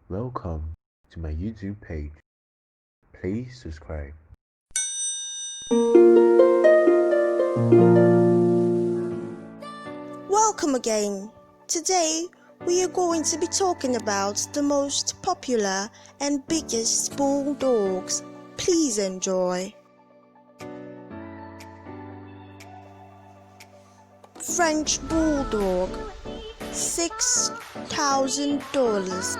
Welcome to my YouTube page. Please subscribe. Welcome again. Today we are going to be talking about the most popular and biggest bulldogs. Please enjoy. French Bulldog, $6,000.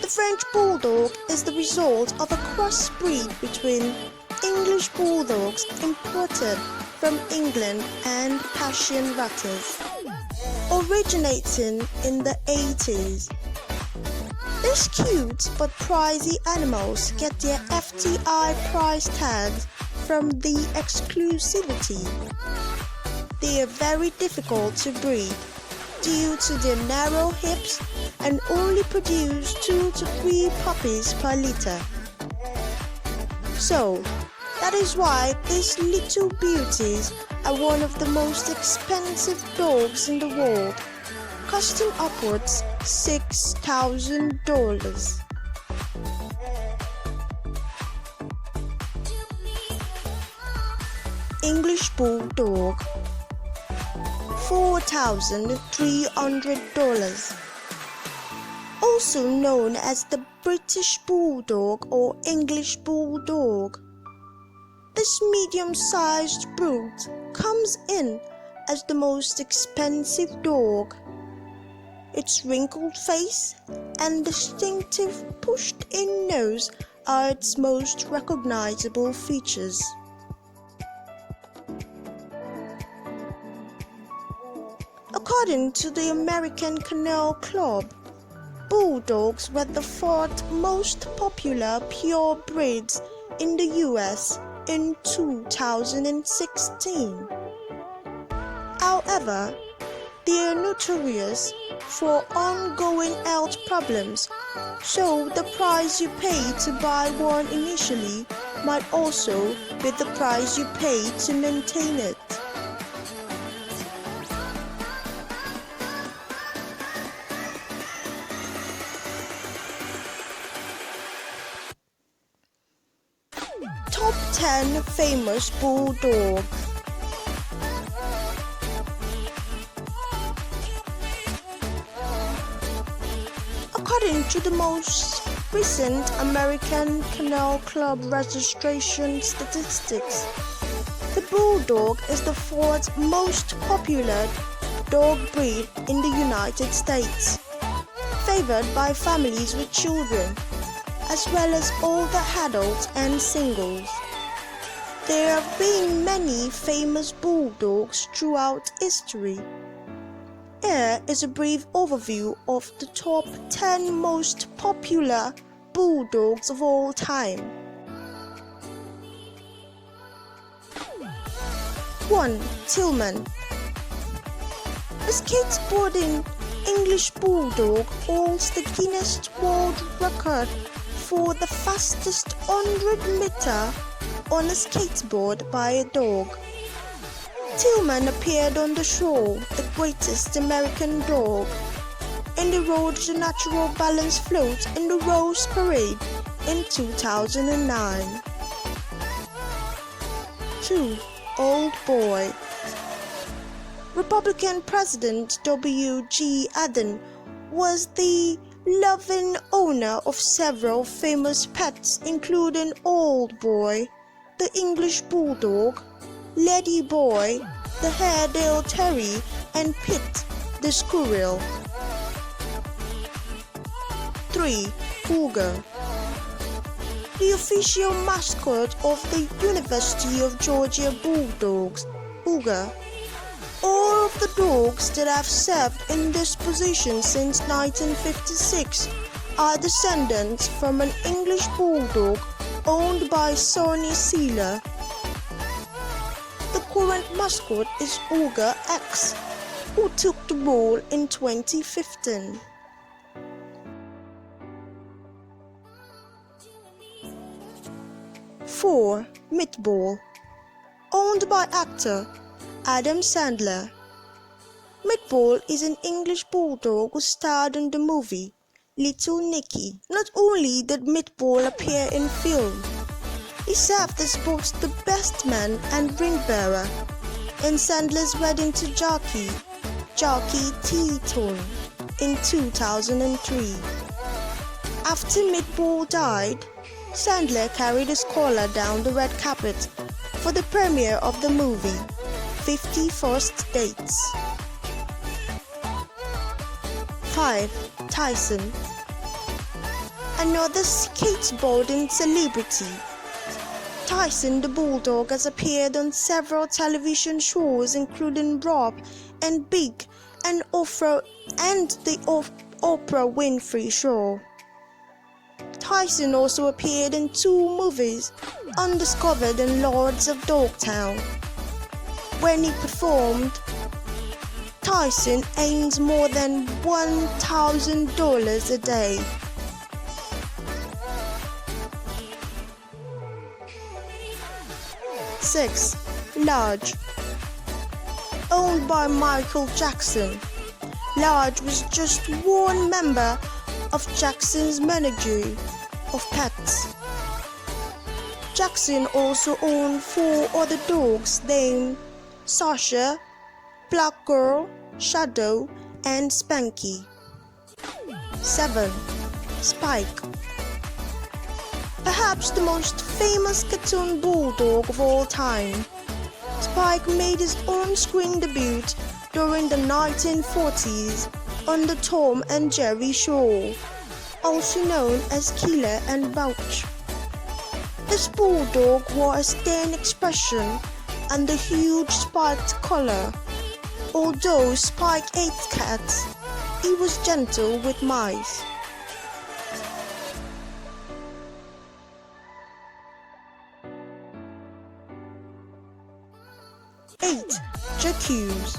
The French Bulldog is the result of a crossbreed between English Bulldogs imported from England and Persian Ratters, originating in the 80s. These cute but pricey animals get their FTI price tags from the exclusivity. They are very difficult to breed due to their narrow hips and only produce 2 to 3 puppies per litter. So, that is why these little beauties are one of the most expensive dogs in the world, costing upwards $6,000. English Bulldog, $4,300. Also known as the British Bulldog or English Bulldog. This medium-sized brute comes in as the most expensive dog. Its wrinkled face and distinctive pushed-in nose are its most recognizable features. According to the American Kennel Club, Bulldogs were the 4th most popular pure breeds in the US in 2016. However, they are notorious for ongoing health problems, so the price you pay to buy one initially might also be the price you pay to maintain it. Top 10 famous bulldogs. According to the most recent American Kennel Club registration statistics, the Bulldog is the 4th most popular dog breed in the United States, favored by families with children, as well as older adults and singles. There have been many famous bulldogs throughout history. Here is a brief overview of the top 10 most popular bulldogs of all time. 1. Tillman. A skateboarding English Bulldog holds the Guinness World Record for the fastest 100-meter on a skateboard by a dog. Tillman appeared on the show The Greatest American Dog and he rode the Natural Balance float in the Rose Parade in 2009. 2. Old Boy. Republican President W.G. Aden was the loving owner of several famous pets including Old Boy, the English Bulldog, Lady Boy, the Airedale Terrier, and Pit, the Squirrel. 3. Cougar. The official mascot of the University of Georgia Bulldogs, Cougar. All of the dogs that have served in this position since 1956 are descendants from an English Bulldog owned by Sonny Sealer. The current mascot is Cougar X, who took the role in 2015. 4. Meatball. Owned by actor Adam Sandler. Meatball is an English Bulldog who starred in the movie Little Nicky. Not only did Meatball appear in film, he served as both the best man and ring bearer in Sandler's wedding to Jackie Teton in 2003. After Meatball died, Sandler carried his collar down the red carpet for the premiere of the movie 50 First Dates. 5. Tyson. Another skateboarding celebrity. Tyson the Bulldog has appeared on several television shows including Rob and Big and the Oprah Winfrey Show. Tyson also appeared in 2 movies, Undiscovered and Lords of Dogtown. When he performed, Tyson earns more than $1,000 a day. Six. Large. Owned by Michael Jackson, Large was just one member of Jackson's menagerie of pets. Jackson also owned 4 other dogs named Sasha, Black Girl, Shadow, and Spanky. 7. Spike. Perhaps the most famous cartoon bulldog of all time, Spike made his on-screen debut during the 1940s on the Tom and Jerry Show, also known as Keeler and Bouch. This bulldog wore a stern expression and a huge spiked collar. Although Spike ate cats, he was gentle with mice. 8. J'accuse.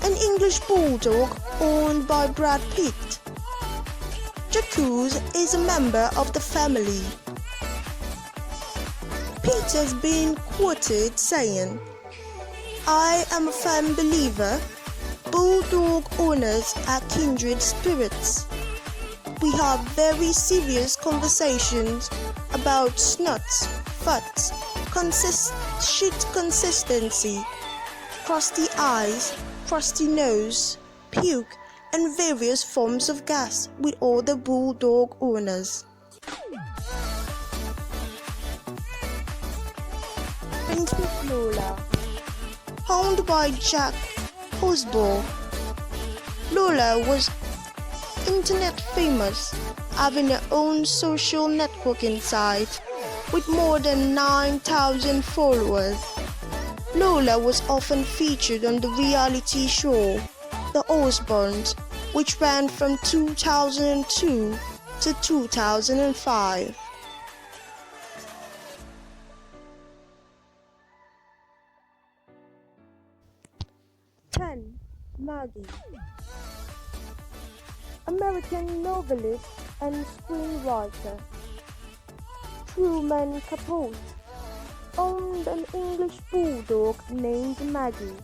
An English bulldog owned by Brad Pitt. J'accuse is a member of the family. Pitt has been quoted saying, "I am a firm believer bulldog owners are kindred spirits. We have very serious conversations about snuts, farts, shit consistency, crusty eyes, crusty nose, puke, and various forms of gas with all the bulldog owners." Princess Lola. Owned by Jack Osborne, Lola was internet famous, having her own social networking site with more than 9,000 followers. Lola was often featured on the reality show The Osbournes, which ran from 2002 to 2005. 10. Maggie. American novelist and screenwriter Truman Capote owned an English bulldog named Maggie.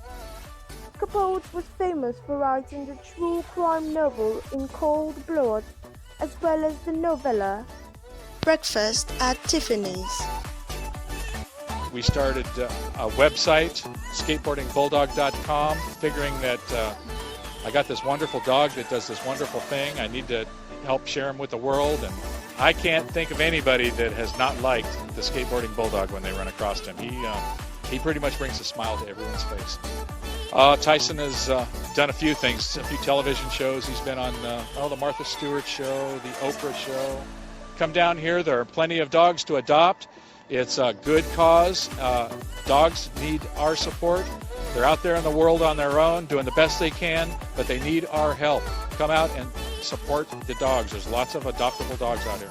Capote was famous for writing the true crime novel In Cold Blood, as well as the novella Breakfast at Tiffany's. We started a website, skateboardingbulldog.com, figuring that I got this wonderful dog that does this wonderful thing. I need to help share him with the world, and I can't think of anybody that has not liked the skateboarding bulldog when they run across him. He pretty much brings a smile to everyone's face. Tyson has done a few things, a few television shows. He's been on the Martha Stewart show, the Oprah show. Come down here. There are plenty of dogs to adopt. It's a good cause. Dogs need our support. They're out there in the world on their own, doing the best they can, but they need our help. Come out and support the dogs. There's lots of adoptable dogs out here.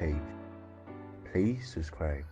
page. Please subscribe.